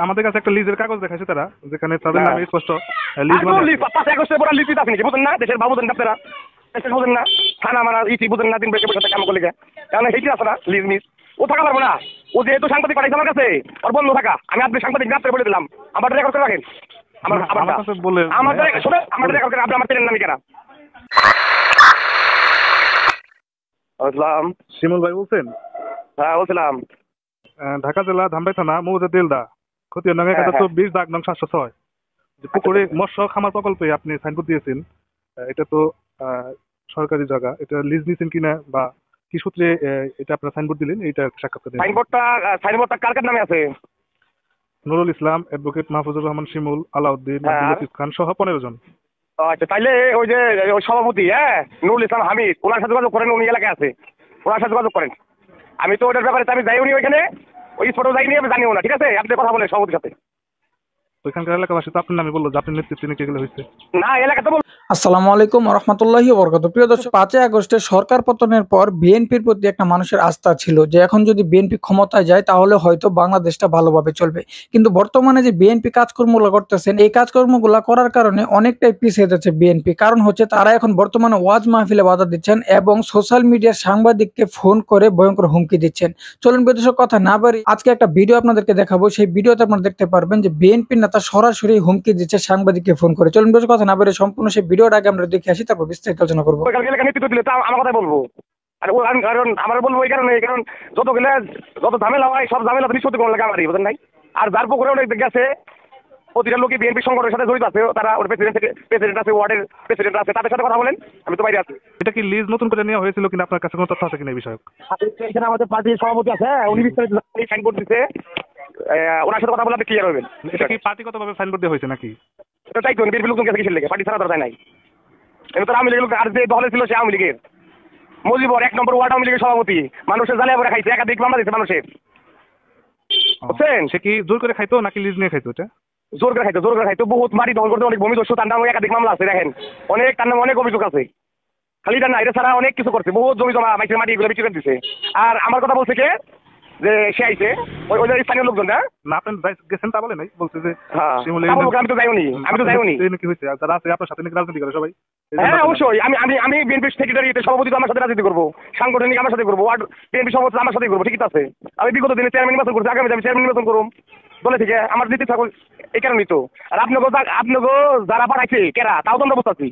আমাদের কাছে একটা লিজের কাগজ দেখাইছে তারা, যেখানে তাদের নামে স্পষ্ট লিজ আর মানে। লিজ 5 আগস্টের পর লিজ আছে নাকি বুঝেন না? দেশের বাবু দেন আপনারা, দেশের বুঝেন না, থানা মারা ইটি বুঝেন না, দিন বেশি বসে কাম করলে কারণ সেইটি আছে না লিজ মিস। ও থাকা পারবো না, ও যেহেতু সাংবাদিক পাঠাইছে আমার কাছে, ওর বন্ধু থাকা, আমি আপনি সাংবাদিক গ্রাফে বলে দিলাম, আমার রেকর্ড করে রাখেন। আমার কাছে বলে আমাদের শুনে আমাদের রেকর্ড করে, আপনি আমার চেনেন নামি কেনা। আসসালাম। শিমুল ভাই বলছেন? হ্যাঁ বলছিলাম। ঢাকা জেলা ধামরাই থানা মৌজা দিলদা খতিয়ান নং 1024 দাগ নং 706 যে পুকুরে মৎস্য খামার প্রকল্পে আপনি সাইনবোর্ড দিয়েছেন। এটা তো সরকারি জায়গা, এটা লিজ নিয়েছেন কিনা বা কি সূত্রে এটা আপনারা সাইনবোর্ড দিলেন, এটা সাক্ষাৎকার দিন। সাইনবোর্ডটা কার কার নামে আছে? নুরুল ইসলাম, অ্যাডভোকেট মাহফুজুর রহমান শিমুল, আলাউদ্দিন, আব্দুল লতিফ খান সহ 15 জন। আচ্ছা, তাইলে ওই যে ওই সভাপতি নুরুল ইসলাম হামিদ, ওনার সাথে যোগাযোগ করেন, উনি এলাকায় আছে, ওনার সাথে যোগাযোগ করেন। আমি তো ওটার ব্যাপারে আমি যাইনি ওইখানে, ওই স্পটও যাইনি, আমি জানিও না। ঠিক আছে, আপনি কথা বলেন সভাপতির সাথে। ওইখানকার এলাকাবাসী তো আপনার নামে বললো যে আপনার নেতৃত্বে নাকি এগুলো হয়েছে। না, এলাকাতে বল। আসসালামু আলাইকুম ওয়া রাহমাতুল্লাহি ওয়া বারাকাতুহু। প্রিয় দর্শক, 5 আগস্টে সরকার পতনের পর বিএনপির প্রতি একটা মানুষের আস্থা ছিল যে এখন যদি বিএনপি ক্ষমতায় যায় তাহলে হয়তো বাংলাদেশটা ভালোভাবে চলবে। কিন্তু বর্তমানে যে বিএনপি কাজকর্মগুলো করতেছেন, এই কাজকর্মগুলো করার কারণে অনেকটাই পিছিয়ে যাচ্ছে বিএনপি। কারণ হচ্ছে তারা এখন বর্তমানে ওয়াজ মাহফিলে বাধা দিচ্ছেন এবং সোশ্যাল মিডিয়ার সাংবাদিককে ফোন করে ভয়ঙ্কর হুমকি দিচ্ছেন। চলুন প্রিয় দর্শক, কথা না বাড়ি আজকে একটা ভিডিও আপনাদেরকে দেখাবো। সেই ভিডিওতে আপনারা দেখতে পারবেন যে বিএনপি নেতা সরাসরি হুমকি দিচ্ছে সাংবাদিককে ফোন করে। চলুন প্রিয় দর্শক, কথা না বাড়ি সম্পূর্ণ সেই ভিডিওটা আগে আমরা দেখে আসি, তারপর বিস্তারিত আলোচনা করবো। নেতৃত্ব দিলে তা আমার কথাই বলবো। আর ও কারণ আমার বলবো এই কারণ যত গেলে যত ঝামেলা হয়, সব ঝামেলা নিষ্পত্তি কোনো লাগে আমারই, বুঝেন নাই? আর যার পুকুরে অনেক গেছে, প্রতিটা লোকই বিএনপি সংগঠনের সাথে জড়িত আছে, তারা ওর প্রেসিডেন্ট আছে, ওয়ার্ডের প্রেসিডেন্ট আছে, তাদের সাথে কথা বলেন, আমি তো বাইরে আছি। এটা কি লিজ নতুন করে নেওয়া হয়েছিল কিনা, আপনার কাছে কোনো তথ্য আছে কিনা এই বিষয়ে? এখানে আমাদের পার্টির সভাপতি আছে, উনি বিস্তারিত সাইনবোর্ড দিচ্ছে, ওনার সাথে কথা বলে আপনি ক্লিয়ার হবেন। এটা কি পার্টিগতভাবে সাইনবোর্ড দেওয়া হয়েছে নাকি? এটা তাই তো, বিএনপি লোকজন কাছে কিসের লেগে, পার্টি ছাড়া দরকার নাই। এবার তো আওয়ামী লীগের লোক, আর যে দলে ছিল সে আওয়ামী লীগের মজিবর 1 নম্বর ওয়ার্ড আওয়ামী লীগের সভাপতি, মানুষের জ্বালিয়ে পরে খাইছে, একাধিক মামলা দিচ্ছে মানুষের, বুঝছেন? সে কি জোর করে খাইতো নাকি লিজ নিয়ে খাইতো? এটা জোর করে খাইতো, বহুত মাটি দখল করতে, অনেক ভূমি দস্যু, তার নামে একাধিক মামলা আছে, দেখেন অনেক, তার নামে অনেক অভিযোগ আছে। খালি এটা না, এটা ছাড়া অনেক কিছু করছে, বহুত জমি জমা মাইসের মাটি এগুলো বিক্রি করে দিচ্ছে। আর আমার কথা বলছে কে যে সে আইছে ওই ওই স্থানীয় লোকজন না, আপনি গেছেন তা বলে নাই, বলছে যে আমি তো যাইনি, কি হয়েছে যারা আছে আপনার সাথে নাকি রাজনীতি করে সবাই। হ্যাঁ অবশ্যই, আমি আমি আমি বিএনপি সেক্রেটারি সভাপতি তো আমার সাথে রাজনীতি করবো, সাংগঠনিক আমার সাথে করবো, ওয়ার্ড বিএনপি সভাপতি আমার সাথে করবো, ঠিক আছে? আমি বিগত দিনে চেয়ারম্যান নির্বাচন করছি, আগামী আমি চেয়ারম্যান নির্বাচন করুম দলে থেকে, আমার নীতি থাকুন এই কারণেই তো। আর আপনাকে যারা পাঠাইছে কেরা তাও তো আমরা বুঝতেছি।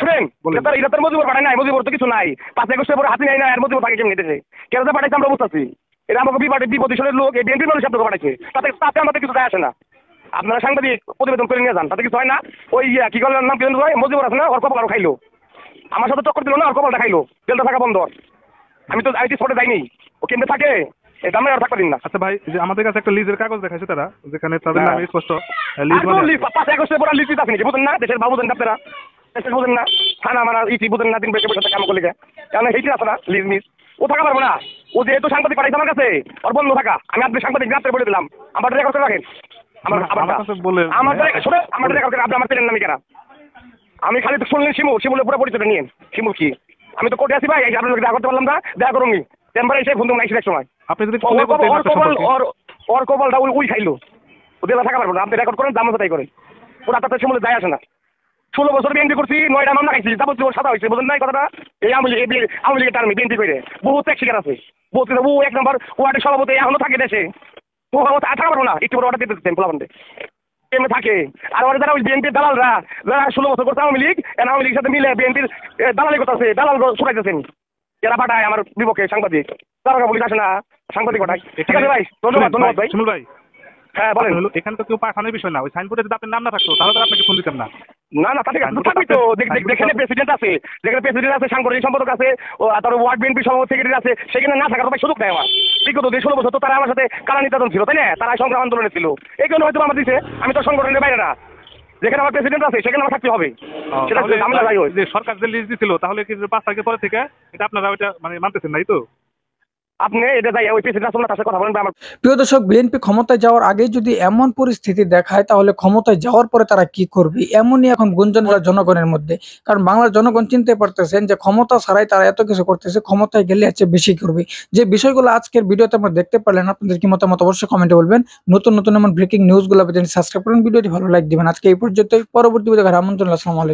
শুনেন, এটা তোর মজিবর পাঠায় নাই, মজিবর তো কিছু নাই, 5 আগস্টের পরে হাতি নাই না, আর মজিবর থাকে কেমনি দেশে, কেরা পাঠাইছে আমরা বুঝতেছি। এটা আমাকে বিপদের লোক, এই বিএনপির মানুষ আপনাকে পাঠাইছে, তাতে আমাদের কিছু যায় আসে না। আপনারা সাংবাদিক প্রতিবেদন করে নিয়ে যান, তাতে কিছু হয় না। ওই কি করলেন নাম, কি মজিবর আছে না, ওর কপাল খাইলো, আমার সাথে টক্কর দিল না, ওর কপালটা খাইলো, জেলটা থাকা বন্ধ। আমি তো আইটি স্পটে যাইনি, ও কেমনে থাকে এটা আমরা আর থাকতে দিন না। আচ্ছা ভাই, যে আমাদের কাছে একটা লিজের কাগজ দেখাইছে তারা, যেখানে তাদের নামে স্পষ্ট লিজ লিজ 5 আগস্টের পর লিজ আছে নাকি বুঝেন না? দেশের বাবু দেন আপনারা, দেশের বুঝেন না, থানা মারা ইটি বুঝেন না, দিন বেশি বসে কাম করলে কারণ সেইটি আছে না লিজ মিস। ও থাকা পারবো না, ও যেহেতু সাংবাদিক পাঠাইছে আমার কাছে, ওর বন্ধু থাকা, আমি আপনি সাংবাদিক গ্রাফে বলে দিলাম, আমার রেকর্ড করে রাখেন। আমাদের রেকর্ড করে, আপনি আমার চেনেন নামি কেনা। আমি খালি তো শুনলেন শিমুলের পুরো পরিচয় নিয়েন। শিমুল কি, আমি তো কোর্টে আছি ভাই, আপনাদের দেখা করতে পারলাম না, দেখা করুন চেম্বারে এসে ফোন নাইছি এক সময়। আপনি যদি ওর কপালটা উই খাইলো, ও দেলা থাকা পারবো না। আপনি রেকর্ড করেন, জামাতে তাই করেন, ওরা তাতে শিমুলে যায় আসে না। 16 বছর বিএনপি করছি, 9টা মামলা খাইছি, তারপর ওর সাদা হয়েছে, বুঝলেন না কথাটা? এই আওয়ামী লীগের টার্মে বিএনপি করে বহুত এক শিকার আছে, বহুত ও 1 নম্বর ওয়ার্ডের সভাপতি এখনো থাকে দেশে, ও থাকা পারবো না, একটু বড় অর্ডার দিতে দিচ্ছেন পোলাপান্ডে এমনি থাকে। আর ওরা যারা ওই বিএনপির দালালরা, যারা 16 বছর করছে আওয়ামী লীগের সাথে মিলে বিএনপির দালালি করতেছে, দালাল ছুটাইতেছেন, এরা পাঠায় আমার বিপক্ষে সাংবাদিক, তারা পুলিশ আসে না, সাংবাদিক পাঠায়। ঠিক আছে ভাই, ধন্যবাদ ভাই। শিমুল ভাই, হ্যাঁ বলেন। এখানে তো কেউ পাঠানোর বিষয় না, ওই সাইনবোর্ডে যদি আপনার নাম না থাকতো তাহলে তো আপনাকে ফোন দিতাম না। না না, থাকবি তো, যেখানে প্রেসিডেন্ট আছে, সাংগঠনিক সম্পাদক আছে, তার ওয়ার্ড বিএনপি সভাপতি সেক্রেটারি আছে, সেখানে না থাকার সুযোগ দেয় আমার। বিগত 16 বছর তো তারা আমার সাথে কারা নির্যাতন ছিল, তাই না? তারা সংগ্রাম আন্দোলনে ছিল, এই কারণে হয়তো আমার দিচ্ছে। আমি তো সংগঠনের বাইরে না, যেখানে আমার প্রেসিডেন্ট আছে সেখানে আমার থাকতে হবে। যে সরকার যে লিজ দিছিল, তাহলে কি 5 তারিখের পরে থেকে এটা আপনারা ওইটা মানে মানতেছেন নাই তো? আপনি এটা যাই ওই প্রেসিডেন্ট আসলে তার সাথে কথা বলেন বা আমার প্রিয় দর্শক, বিএনপি ক্ষমতায় যাওয়ার আগে যদি এমন পরিস্থিতি দেখায় তাহলে ক্ষমতায় যাওয়ার পরে তারা কি করবে, এমনই এখন গুঞ্জন জনগণের মধ্যে। কারণ বাংলার জনগণ চিনতে পারতেছেন যে ক্ষমতা ছাড়াই তারা এত কিছু করতেছে, ক্ষমতায় গেলে এর চেয়ে বেশি করবে। যে বিষয়গুলো আজকের ভিডিওতে আমরা দেখতে পারলেন, আপনাদের কি মতামত অবশ্যই কমেন্টে বলবেন। নতুন নতুন এমন ব্রেকিং নিউজগুলো পেতে সাবস্ক্রাইব করুন, ভিডিওটি ভালো লাইক দিবেন। আজকে এই পর্যন্তই, পরবর্তী ভিডিও দেখার আমন্ত্রণ। আসসালামু আলাইকুম।